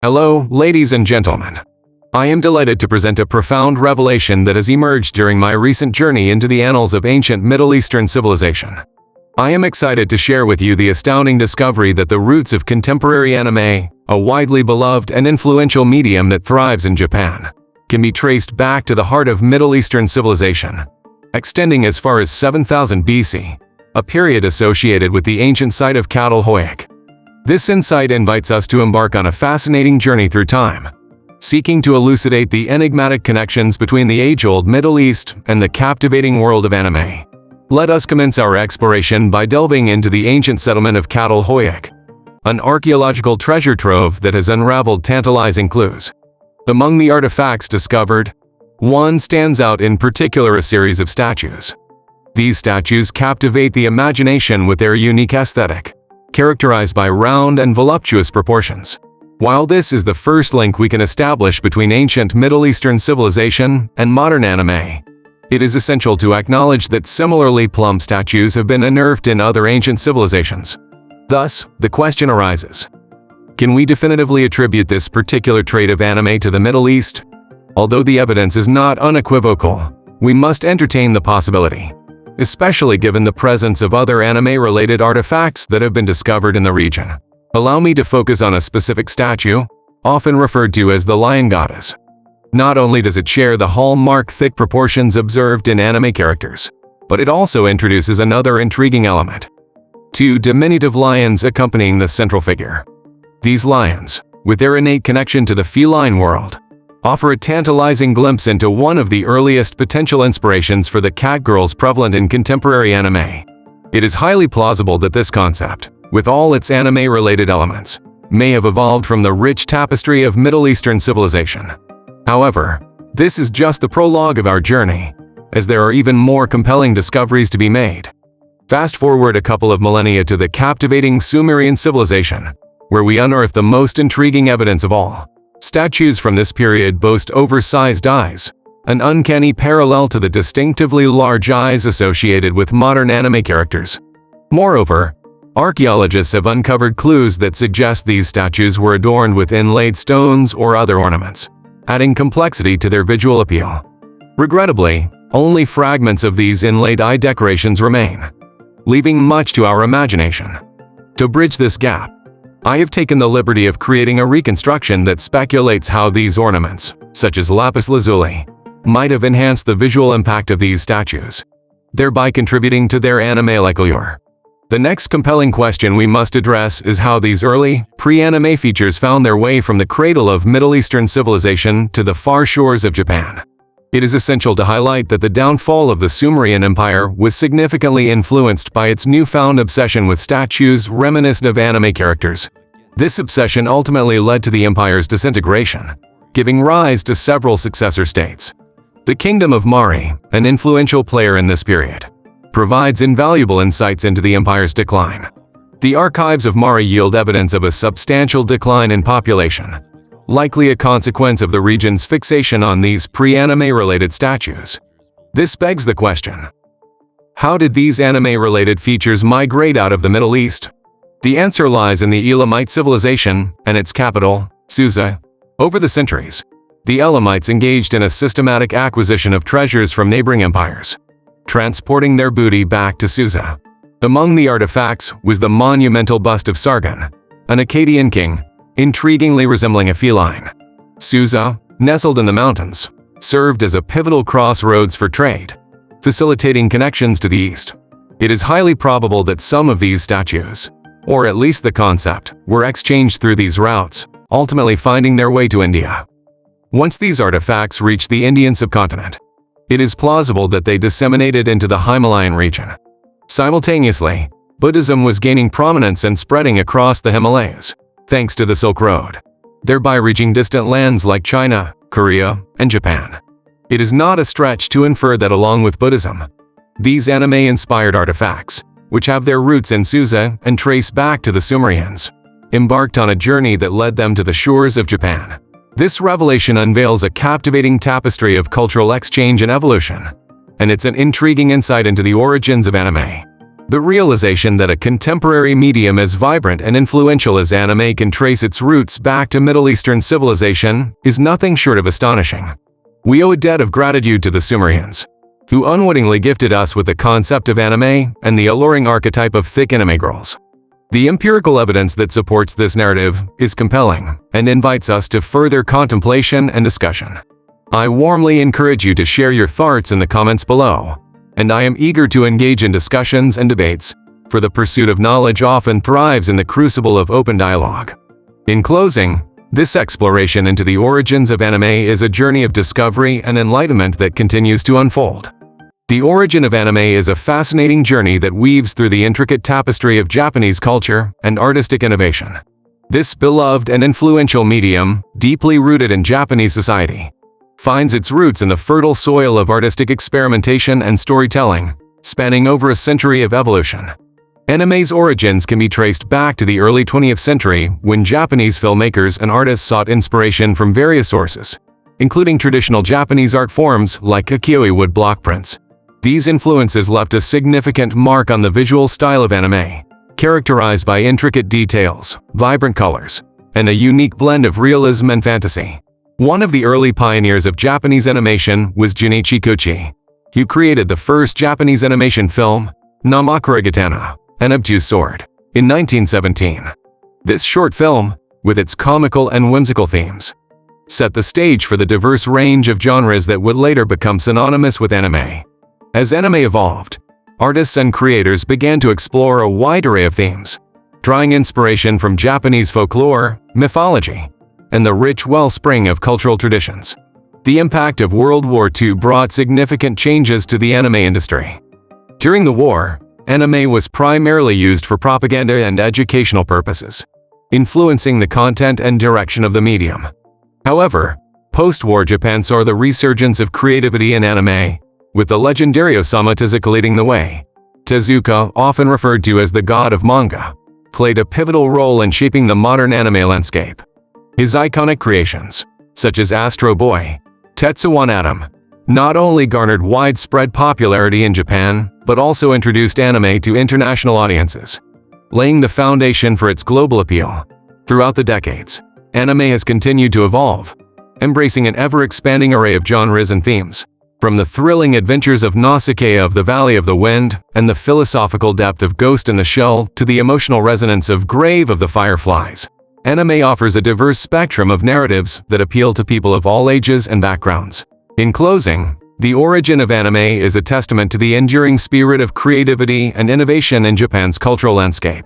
Hello, ladies and gentlemen. I am delighted to present a profound revelation that has emerged during my recent journey into the annals of ancient Middle Eastern civilization. I am excited to share with you the astounding discovery that the roots of contemporary anime, a widely beloved and influential medium that thrives in Japan, can be traced back to the heart of Middle Eastern civilization, extending as far as 7000 BC, a period associated with the ancient site of Catalhoyuk. This insight invites us to embark on a fascinating journey through time, seeking to elucidate the enigmatic connections between the age-old Middle East and the captivating world of anime. Let us commence our exploration by delving into the ancient settlement of Catalhoyuk, an archaeological treasure trove that has unraveled tantalizing clues. Among the artifacts discovered, one stands out in particular: a series of statues. These statues captivate the imagination with their unique aesthetic, characterized by round and voluptuous proportions. While this is the first link we can establish between ancient Middle Eastern civilization and modern anime, it is essential to acknowledge that similarly plump statues have been unearthed in other ancient civilizations. Thus, the question arises: can we definitively attribute this particular trait of anime to the Middle East? Although the evidence is not unequivocal, we must entertain the possibility, especially given the presence of other anime-related artifacts that have been discovered in the region. Allow me to focus on a specific statue, often referred to as the Lion Goddess. Not only does it share the hallmark thick proportions observed in anime characters, but it also introduces another intriguing element: two diminutive lions accompanying the central figure. These lions, with their innate connection to the feline world, offer a tantalizing glimpse into one of the earliest potential inspirations for the catgirls prevalent in contemporary anime. It is highly plausible that this concept, with all its anime-related elements, may have evolved from the rich tapestry of Middle Eastern civilization. However, this is just the prologue of our journey, as there are even more compelling discoveries to be made. Fast forward a couple of millennia to the captivating Sumerian civilization, where we unearth the most intriguing evidence of all. Statues from this period boast oversized eyes, an uncanny parallel to the distinctively large eyes associated with modern anime characters. Moreover, archaeologists have uncovered clues that suggest these statues were adorned with inlaid stones or other ornaments, adding complexity to their visual appeal. Regrettably, only fragments of these inlaid eye decorations remain, leaving much to our imagination. To bridge this gap, I have taken the liberty of creating a reconstruction that speculates how these ornaments, such as lapis lazuli, might have enhanced the visual impact of these statues, thereby contributing to their anime-like allure. The next compelling question we must address is how these early, pre-anime features found their way from the cradle of Middle Eastern civilization to the far shores of Japan. It is essential to highlight that the downfall of the Sumerian Empire was significantly influenced by its newfound obsession with statues reminiscent of anime characters. This obsession ultimately led to the empire's disintegration, giving rise to several successor states. The Kingdom of Mari, an influential player in this period, provides invaluable insights into the empire's decline. The archives of Mari yield evidence of a substantial decline in population, likely a consequence of the region's fixation on these pre-anime-related statues. This begs the question: how did these anime-related features migrate out of the Middle East? The answer lies in the Elamite civilization and its capital, Susa. Over the centuries, the Elamites engaged in a systematic acquisition of treasures from neighboring empires, transporting their booty back to Susa. Among the artifacts was the monumental bust of Sargon, an Akkadian king, intriguingly resembling a feline. Susa, nestled in the mountains, served as a pivotal crossroads for trade, facilitating connections to the east. It is highly probable that some of these statues, or at least the concept, were exchanged through these routes, ultimately finding their way to India. Once these artifacts reached the Indian subcontinent, it is plausible that they disseminated into the Himalayan region. Simultaneously, Buddhism was gaining prominence and spreading across the Himalayas, thanks to the Silk Road, thereby reaching distant lands like China, Korea, and Japan. It is not a stretch to infer that along with Buddhism, these anime-inspired artifacts, which have their roots in Susa and trace back to the Sumerians, embarked on a journey that led them to the shores of Japan. This revelation unveils a captivating tapestry of cultural exchange and evolution, and it's an intriguing insight into the origins of anime. The realization that a contemporary medium as vibrant and influential as anime can trace its roots back to Middle Eastern civilization is nothing short of astonishing. We owe a debt of gratitude to the Sumerians, who unwittingly gifted us with the concept of anime and the alluring archetype of thick anime girls. The empirical evidence that supports this narrative is compelling and invites us to further contemplation and discussion. I warmly encourage you to share your thoughts in the comments below, and I am eager to engage in discussions and debates, for the pursuit of knowledge often thrives in the crucible of open dialogue. In closing, this exploration into the origins of anime is a journey of discovery and enlightenment that continues to unfold. The origin of anime is a fascinating journey that weaves through the intricate tapestry of Japanese culture and artistic innovation. This beloved and influential medium, deeply rooted in Japanese society, finds its roots in the fertile soil of artistic experimentation and storytelling, spanning over a century of evolution. Anime's origins can be traced back to the early 20th century when Japanese filmmakers and artists sought inspiration from various sources, including traditional Japanese art forms like ukiyo-e wood block prints. These influences left a significant mark on the visual style of anime, characterized by intricate details, vibrant colors, and a unique blend of realism and fantasy. One of the early pioneers of Japanese animation was Junichi Kochi, who created the first Japanese animation film, Namakura Gitana, an obtuse sword, in 1917. This short film, with its comical and whimsical themes, set the stage for the diverse range of genres that would later become synonymous with anime. As anime evolved, artists and creators began to explore a wide array of themes, drawing inspiration from Japanese folklore, mythology, and the rich wellspring of cultural traditions. The impact of World War II brought significant changes to the anime industry. During the war, anime was primarily used for propaganda and educational purposes, influencing the content and direction of the medium. However, post-war Japan saw the resurgence of creativity in anime, with the legendary Osamu Tezuka leading the way. Tezuka, often referred to as the god of manga, played a pivotal role in shaping the modern anime landscape. His iconic creations, such as Astro Boy, Tetsuwan Atom, not only garnered widespread popularity in Japan, but also introduced anime to international audiences, laying the foundation for its global appeal. Throughout the decades, anime has continued to evolve, embracing an ever-expanding array of genres and themes. From the thrilling adventures of Nausicaa of the Valley of the Wind and the philosophical depth of Ghost in the Shell to the emotional resonance of Grave of the Fireflies, anime offers a diverse spectrum of narratives that appeal to people of all ages and backgrounds. In closing, the origin of anime is a testament to the enduring spirit of creativity and innovation in Japan's cultural landscape.